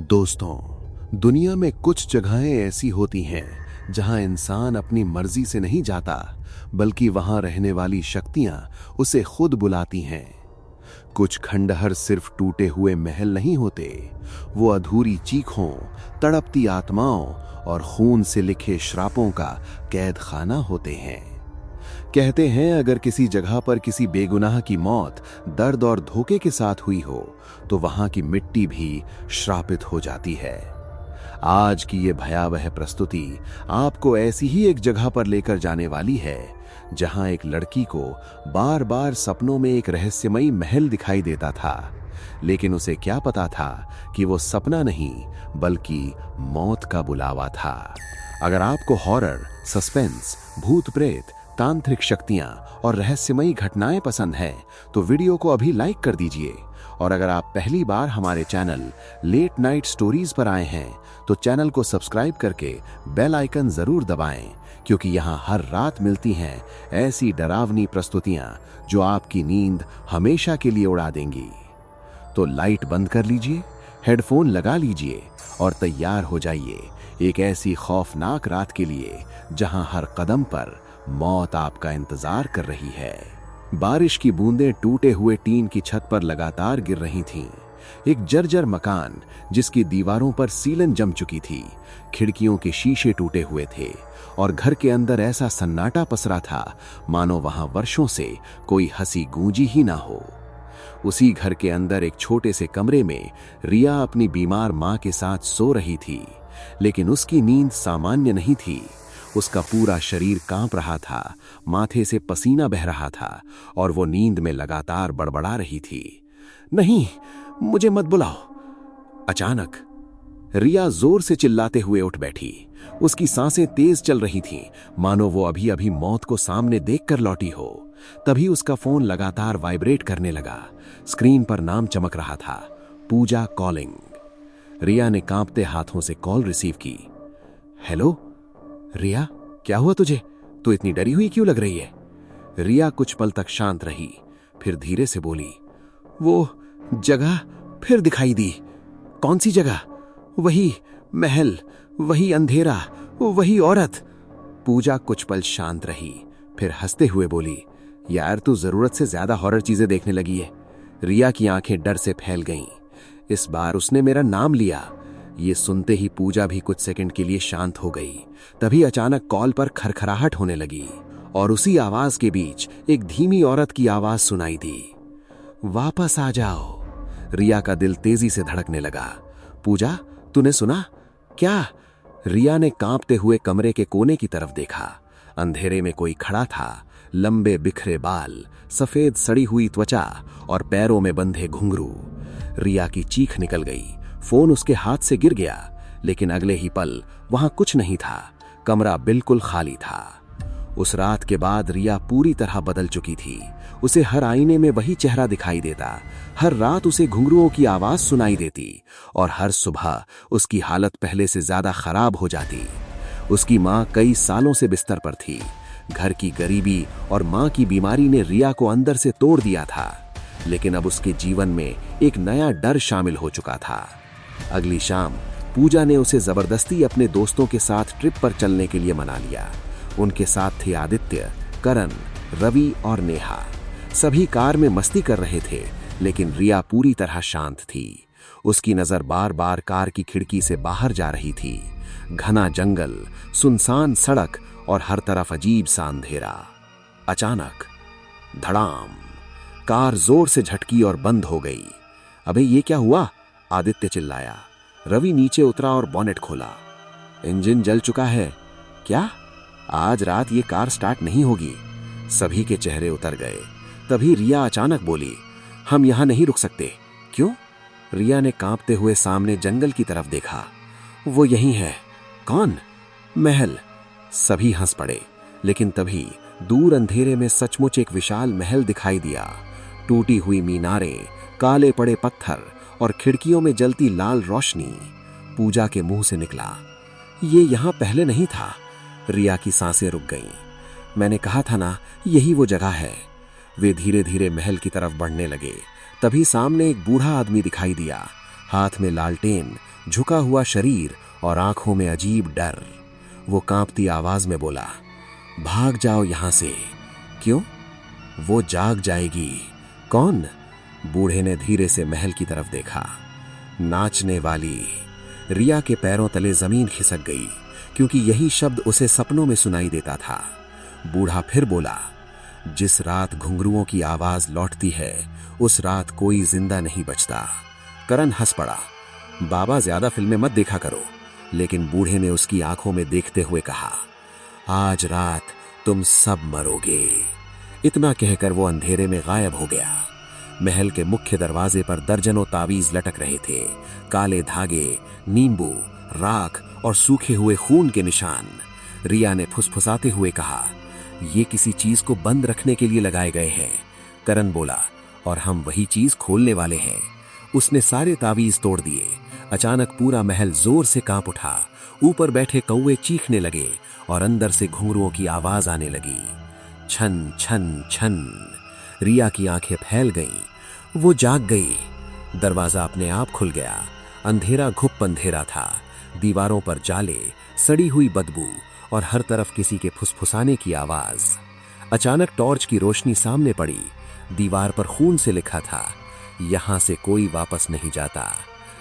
दोस्तों, दुनिया में कुछ जगहें ऐसी होती हैं जहां इंसान अपनी मर्जी से नहीं जाता, बल्कि वहां रहने वाली शक्तियां उसे खुद बुलाती हैं। कुछ खंडहर सिर्फ टूटे हुए महल नहीं होते, वो अधूरी चीखों, तड़पती आत्माओं और खून से लिखे श्रापों का कैद खाना होते हैं। कहते हैं अगर किसी जगह पर किसी बेगुनाह की मौत दर्द और धोखे के साथ हुई हो तो वहां की मिट्टी भी श्रापित हो जाती है। आज की ये भयावह प्रस्तुति आपको ऐसी ही एक जगह पर लेकर जाने वाली है जहां एक लड़की को बार बार सपनों में एक रहस्यमयी महल दिखाई देता था, लेकिन उसे क्या पता था कि वो सपना नहीं बल्कि मौत का बुलावा था। अगर आपको हॉरर, सस्पेंस, भूत प्रेत, तांत्रिक शक्तियां और रहस्यमयी घटनाएं पसंद हैं तो वीडियो को अभी लाइक कर दीजिए। और अगर आप पहली बार हमारे चैनल लेट नाइट स्टोरीज पर आए हैं तो चैनल को सब्सक्राइब करके बेल आइकन जरूर दबाएं, क्योंकि यहां हर रात मिलती हैं ऐसी डरावनी प्रस्तुतियां जो आपकी नींद हमेशा के लिए उड़ा देंगी। तो लाइट बंद कर लीजिए, हेडफोन लगा लीजिए और तैयार हो जाइए एक ऐसी खौफनाक रात के लिए जहां हर कदम पर मौत आपका इंतजार कर रही है। बारिश की बूंदें टूटे हुए टीन की छत पर लगातार गिर रही थीं। एक जर्जर मकान जिसकी दीवारों पर सीलन जम चुकी थी, खिड़कियों के शीशे टूटे हुए थे और घर के अंदर ऐसा सन्नाटा पसरा था मानो वहां वर्षों से कोई हंसी गूंजी ही ना हो। उसी घर के अंदर एक छोटे से कमरे में रिया अपनी बीमार मां के साथ सो रही थी, लेकिन उसकी नींद सामान्य नहीं थी। उसका पूरा शरीर कांप रहा था, माथे से पसीना बह रहा था और वो नींद में लगातार बड़बड़ा रही थी, नहीं, मुझे मत बुलाओ। अचानक रिया जोर से चिल्लाते हुए उठ बैठी। उसकी सांसें तेज चल रही थीं, मानो वो अभी अभी मौत को सामने देखकर लौटी हो। तभी उसका फोन लगातार वाइब्रेट करने लगा। स्क्रीन पर नाम चमक रहा था, पूजा कॉलिंग। रिया ने कांपते हाथों से कॉल रिसीव की। हेलो रिया, क्या हुआ तुझे? तू इतनी डरी हुई क्यों लग रही है? रिया कुछ पल तक शांत रही, फिर धीरे से बोली, वो जगह फिर दिखाई दी। कौन सी जगह? वही महल, वही अंधेरा, वही औरत। पूजा कुछ पल शांत रही, फिर हंसते हुए बोली, यार तू जरूरत से ज्यादा हॉरर चीजें देखने लगी है। रिया की आंखें डर से फैल गईं। इस बार उसने मेरा नाम लिया। ये सुनते ही पूजा भी कुछ सेकंड के लिए शांत हो गई। तभी अचानक कॉल पर खरखराहट होने लगी और उसी आवाज के बीच एक धीमी औरत की आवाज सुनाई दी, वापस आ जाओ। रिया का दिल तेजी से धड़कने लगा। पूजा, तूने सुना? क्या? रिया ने कांपते हुए कमरे के कोने की तरफ देखा। अंधेरे में कोई खड़ा था, लंबे बिखरे बाल, सफेद सड़ी हुई त्वचा और पैरों में बंधे घुंघरू। रिया की चीख निकल गई। फोन उसके हाथ से गिर गया, लेकिन अगले ही पल वहां कुछ नहीं था। कमरा बिल्कुल खाली था। उस रात के बाद रिया पूरी तरह बदल चुकी थी। उसे हर आईने में वही चेहरा दिखाई देता, हर रात उसे घुंघरुओं की आवाज सुनाई देती और हर सुबह उसकी हालत पहले से ज्यादा खराब हो जाती। उसकी मां कई सालों से बिस्तर पर थी। घर की गरीबी और मां की बीमारी ने रिया को अंदर से तोड़ दिया था, लेकिन अब उसके जीवन में एक नया डर शामिल हो चुका था। अगली शाम पूजा ने उसे जबरदस्ती अपने दोस्तों के साथ ट्रिप पर चलने के लिए मना लिया। उनके साथ थे आदित्य, करण, रवि और नेहा। सभी कार में मस्ती कर रहे थे, लेकिन रिया पूरी तरह शांत थी। उसकी नजर बार बार कार की खिड़की से बाहर जा रही थी। घना जंगल, सुनसान सड़क और हर तरफ अजीब सा अंधेरा। अचानक धड़ाम, कार जोर से झटकी और बंद हो गई। अबे ये क्या हुआ? आदित्य चिल्लाया। रवि नीचे उतरा और बॉनेट खोला। इंजन जल चुका है। क्या? आज रात ये कार स्टार्ट नहीं होगी। सभी के चेहरे उतर गए। तभी रिया अचानक बोली, हम यहां नहीं रुक सकते। क्यों? रिया ने कांपते हुए सामने जंगल की तरफ देखा। वो यही है। कौन? महल। सभी हंस पड़े, लेकिन तभी दूर अंधेरे में सचमुच एक विशाल महल दिखाई दिया। टूटी हुई मीनारें, काले पड़े पत्थर और खिड़कियों में जलती लाल रोशनी। पूजा के मुंह से निकला, ये यहां पहले नहीं था। रिया की सांसें रुक गईं। मैंने कहा था ना, यही वो जगह है। वे धीरे धीरे महल की तरफ बढ़ने लगे। तभी सामने एक बूढ़ा आदमी दिखाई दिया। हाथ में लालटेन, झुका हुआ शरीर और आंखों में अजीब डर। वो कांपती आवाज में बोला, भाग जाओ यहां से। क्यों? वो जाग जाएगी। कौन? बूढ़े ने धीरे से महल की तरफ देखा। नाचने वाली। रिया के पैरों तले जमीन खिसक गई, क्योंकि यही शब्द उसे सपनों में सुनाई देता था। बूढ़ा फिर बोला, जिस रात घुंघरुओं की आवाज लौटती है उस रात कोई जिंदा नहीं बचता। करण हंस पड़ा। बाबा, ज्यादा फिल्में मत देखा करो। लेकिन बूढ़े ने उसकी आंखों में देखते हुए कहा, आज रात तुम सब मरोगे। इतना कहकर वो अंधेरे में गायब हो गया। महल के मुख्य दरवाजे पर दर्जनों तावीज लटक रहे थे। काले धागे, नींबू, राख और सूखे हुए खून के निशान। रिया ने फुसफुसाते हुए कहा, ये किसी चीज को बंद रखने के लिए लगाए गए हैं। करण बोला, और हम वही चीज खोलने वाले हैं। उसने सारे तावीज तोड़ दिए। अचानक पूरा महल जोर से कांप उठा। ऊपर बैठे कौवे चीखने लगे और अंदर से घुंघरुओं की आवाज आने लगी। छन छन छन। रिया की आंखें फैल गईं। वो जाग गई। दरवाजा अपने आप खुल गया। अंधेरा घुप अंधेरा था। दीवारों पर जाले, सड़ी हुई बदबू और हर तरफ किसी के फुसफुसाने की आवाज। अचानक टॉर्च की रोशनी सामने पड़ी। दीवार पर खून से लिखा था, यहां से कोई वापस नहीं जाता।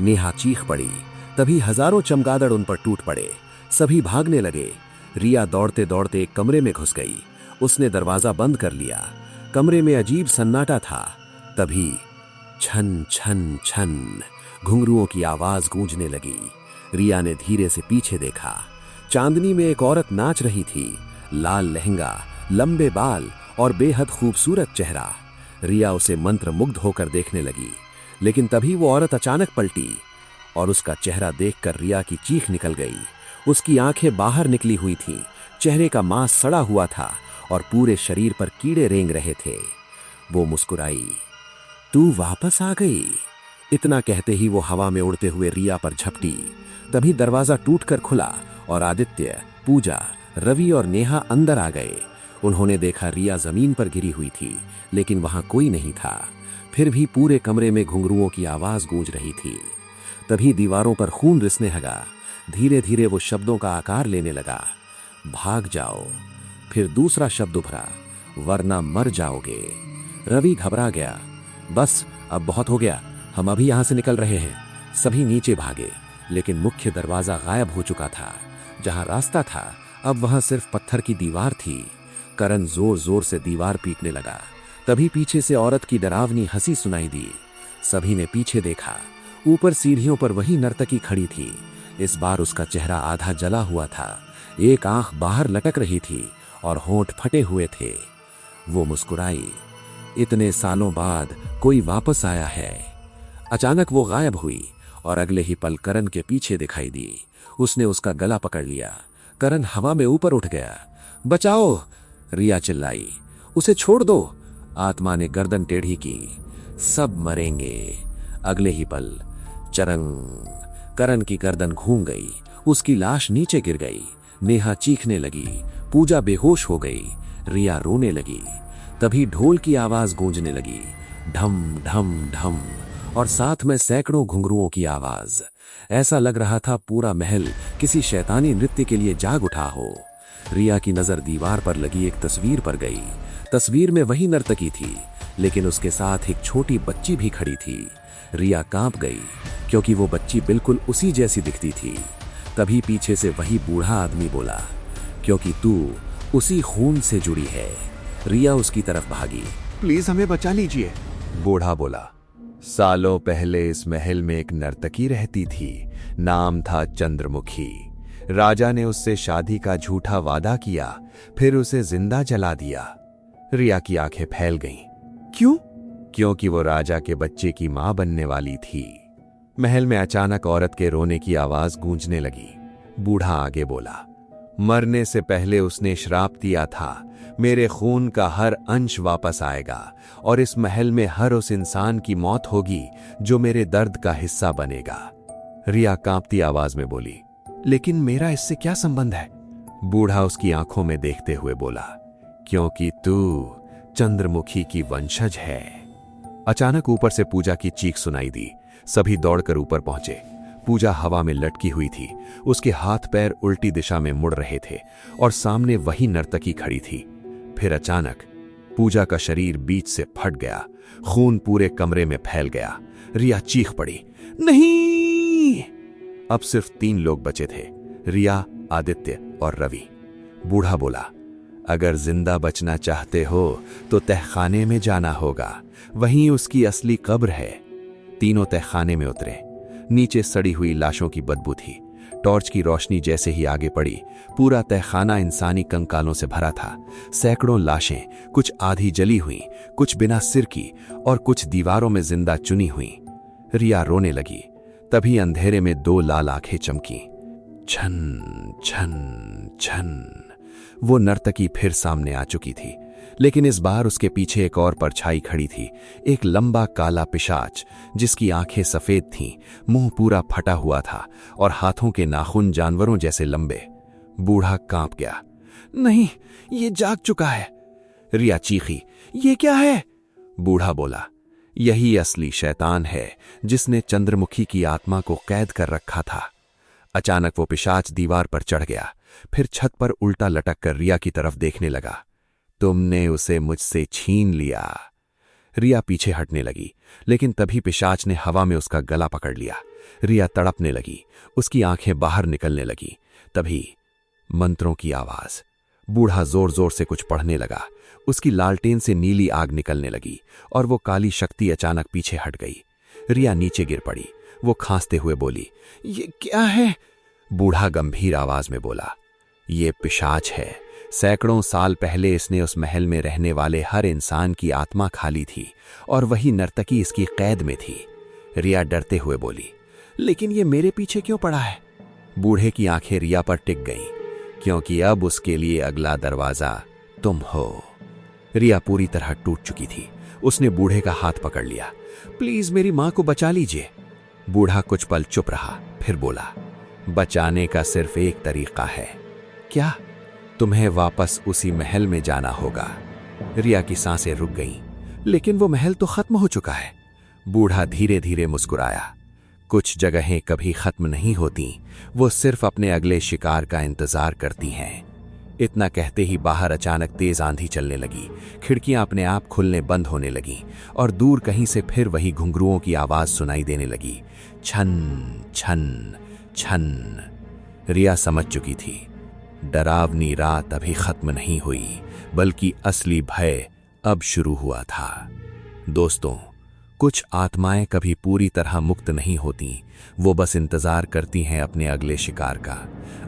नेहा चीख पड़ी। तभी हजारों चमगादड़ उन पर टूट पड़े। सभी भागने लगे। रिया दौड़ते दौड़ते एक कमरे में घुस गई। उसने दरवाजा बंद कर लिया। कमरे में अजीब सन्नाटा था। तभी छन छन छन घुंघरुओं की आवाज गूंजने लगी। रिया ने धीरे से पीछे देखा। चांदनी में एक औरत नाच रही थी। लाल लहंगा, लंबे बाल और बेहद खूबसूरत चेहरा। रिया उसे मंत्रमुग्ध होकर देखने लगी। लेकिन तभी वो औरत अचानक पलटी और उसका चेहरा देखकर रिया की चीख निकल गई। उसकी आंखें बाहर निकली हुई थीं। चेहरे का मांस सड़ा हुआ था और पूरे शरीर पर कीड़े रेंग रहे थे। वो मुस्कुराई, तू वापस आ गई। इतना कहते ही वो हवा में उड़ते हुए रिया पर झपटी। तभी दरवाजा टूटकर खुला और आदित्य, पूजा, रवि और नेहा अंदर आ गए। उन्होंने देखा रिया जमीन पर गिरी हुई थी, लेकिन वहां कोई नहीं था। फिर भी पूरे कमरे में घुंघरुओं की आवाज गूंज रही थी। तभी दीवारों पर खून रिसने लगा। धीरे धीरे वो शब्दों का आकार लेने लगा। भाग जाओ। फिर दूसरा शब्द उभरा, वरना मर जाओगे। रवि घबरा गया। बस, अब बहुत हो गया, हम अभी यहां से निकल रहे हैं। सभी नीचे भागे, लेकिन मुख्य दरवाजा गायब हो चुका था। जहां रास्ता था, अब वहां सिर्फ पत्थर की दीवार थी। करण जोर जोर से दीवार पीटने लगा। तभी पीछे से औरत की डरावनी हंसी सुनाई दी। सभी ने पीछे देखा। ऊपर सीढ़ियों पर वही नर्तकी खड़ी थी। इस बार उसका चेहरा आधा जला हुआ था। एक आंख बाहर लटक रही थी और होंठ फटे हुए थे। वो मुस्कुराई, इतने सालों बाद कोई वापस आया है। अचानक वो गायब हुई और अगले ही पल करण के पीछे दिखाई दी। उसने उसका गला पकड़ लिया। करण हवा में ऊपर उठ गया। बचाओ, रिया चिल्लाई, उसे छोड़ दो। आत्मा ने गर्दन टेढ़ी की। सब मरेंगे। अगले ही पल चरंग, करण की गर्दन घूम गई। उसकी लाश नीचे गिर गई। नेहा चीखने लगी। पूजा बेहोश हो गई। रिया रोने लगी। तभी ढोल की आवाज गूंजने लगी, ढम ढम ढम, और साथ में सैकड़ों घुंघरुओं की आवाज। ऐसा लग रहा था पूरा महल किसी शैतानी नृत्य के लिए जाग उठा हो। रिया की नजर दीवार पर लगी एक तस्वीर पर गई। तस्वीर में वही नर्तकी थी, लेकिन उसके साथ एक छोटी बच्ची भी खड़ी थी। रिया कांप गई, क्योंकि वो बच्ची बिल्कुल उसी जैसी दिखती थी। तभी पीछे से वही बूढ़ा आदमी बोला, क्योंकि तू उसी खून से जुड़ी है। रिया उसकी तरफ भागी। प्लीज हमें बचा लीजिए। बूढ़ा बोला, सालों पहले इस महल में एक नर्तकी रहती थी। नाम था चंद्रमुखी। राजा ने उससे शादी का झूठा वादा किया, फिर उसे जिंदा जला दिया। रिया की आंखें फैल गईं। क्यों? क्योंकि वो राजा के बच्चे की मां बनने वाली थी। महल में अचानक औरत के रोने की आवाज गूंजने लगी। बूढ़ा आगे बोला, मरने से पहले उसने श्राप दिया था, मेरे खून का हर अंश वापस आएगा और इस महल में हर उस इंसान की मौत होगी जो मेरे दर्द का हिस्सा बनेगा। रिया कांपती आवाज में बोली, लेकिन मेरा इससे क्या संबंध है? बूढ़ा उसकी आंखों में देखते हुए बोला, क्योंकि तू चंद्रमुखी की वंशज है। अचानक ऊपर से पूजा की चीख सुनाई दी। सभी दौड़कर ऊपर पहुंचे। पूजा हवा में लटकी हुई थी, उसके हाथ पैर उल्टी दिशा में मुड़ रहे थे और सामने वही नर्तकी खड़ी थी। फिर अचानक पूजा का शरीर बीच से फट गया, खून पूरे कमरे में फैल गया। रिया चीख पड़ी, नहीं! अब सिर्फ 3 लोग बचे थे, रिया, आदित्य और रवि। बूढ़ा बोला, अगर जिंदा बचना चाहते हो तो तहखाने में जाना होगा, वहीं उसकी असली कब्र है। तीनों तहखाने में उतरे। नीचे सड़ी हुई लाशों की बदबू थी। टॉर्च की रोशनी जैसे ही आगे पड़ी, पूरा तहखाना इंसानी कंकालों से भरा था। सैकड़ों लाशें, कुछ आधी जली हुई, कुछ बिना सिर की और कुछ दीवारों में जिंदा चुनी हुई। रिया रोने लगी। तभी अंधेरे में 2 लाल आंखें चमकी। छन छन छन। वो नर्तकी फिर सामने आ चुकी थी, लेकिन इस बार उसके पीछे एक और परछाई खड़ी थी, एक लंबा काला पिशाच जिसकी आंखें सफेद थीं, मुंह पूरा फटा हुआ था और हाथों के नाखून जानवरों जैसे लंबे। बूढ़ा कांप गया। नहीं, ये जाग चुका है। रिया चीखी, ये क्या है? बूढ़ा बोला, यही असली शैतान है जिसने चंद्रमुखी की आत्मा को कैद कर रखा था। अचानक वो पिशाच दीवार पर चढ़ गया, फिर छत पर उल्टा लटक कर रिया की तरफ देखने लगा। तुमने उसे मुझसे छीन लिया। रिया पीछे हटने लगी, लेकिन तभी पिशाच ने हवा में उसका गला पकड़ लिया। रिया तड़पने लगी, उसकी आंखें बाहर निकलने लगी। तभी मंत्रों की आवाज। बूढ़ा जोर जोर से कुछ पढ़ने लगा। उसकी लालटेन से नीली आग निकलने लगी और वो काली शक्ति अचानक पीछे हट गई। रिया नीचे गिर पड़ी। वो खांसते हुए बोली, ये क्या है? बूढ़ा गंभीर आवाज में बोला, ये पिशाच है। सैकड़ों साल पहले इसने उस महल में रहने वाले हर इंसान की आत्मा खा ली थी और वही नर्तकी इसकी कैद में थी। रिया डरते हुए बोली, लेकिन ये मेरे पीछे क्यों पड़ा है? बूढ़े की आंखें रिया पर टिक गईं, क्योंकि अब उसके लिए अगला दरवाजा तुम हो। रिया पूरी तरह टूट चुकी थी। उसने बूढ़े का हाथ पकड़ लिया। प्लीज मेरी मां को बचा लीजिए। बूढ़ा कुछ पल चुप रहा, फिर बोला, बचाने का सिर्फ एक तरीका है। क्या? तुम्हें वापस उसी महल में जाना होगा। रिया की सांसें रुक गईं, लेकिन वो महल तो खत्म हो चुका है। बूढ़ा धीरे धीरे मुस्कुराया। कुछ जगहें कभी खत्म नहीं होती, वो सिर्फ अपने अगले शिकार का इंतजार करती हैं। इतना कहते ही बाहर अचानक तेज आंधी चलने लगी। खिड़कियां अपने आप खुलने बंद होने लगीं और दूर कहीं से फिर वही घुंघरुओं की आवाज सुनाई देने लगी, छन छन छन। रिया समझ चुकी थी, डरावनी रात अभी खत्म नहीं हुई, बल्कि असली भय अब शुरू हुआ था। दोस्तों, कुछ आत्माएं कभी पूरी तरह मुक्त नहीं होती, वो बस इंतजार करती हैं अपने अगले शिकार का।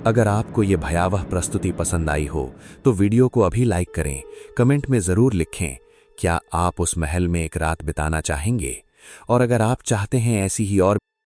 अगर आपको ये भयावह प्रस्तुति पसंद आई हो तो वीडियो को अभी लाइक करें। कमेंट में जरूर लिखें, क्या आप उस महल में एक रात बिताना चाहेंगे? और अगर आप चाहते हैं ऐसी ही और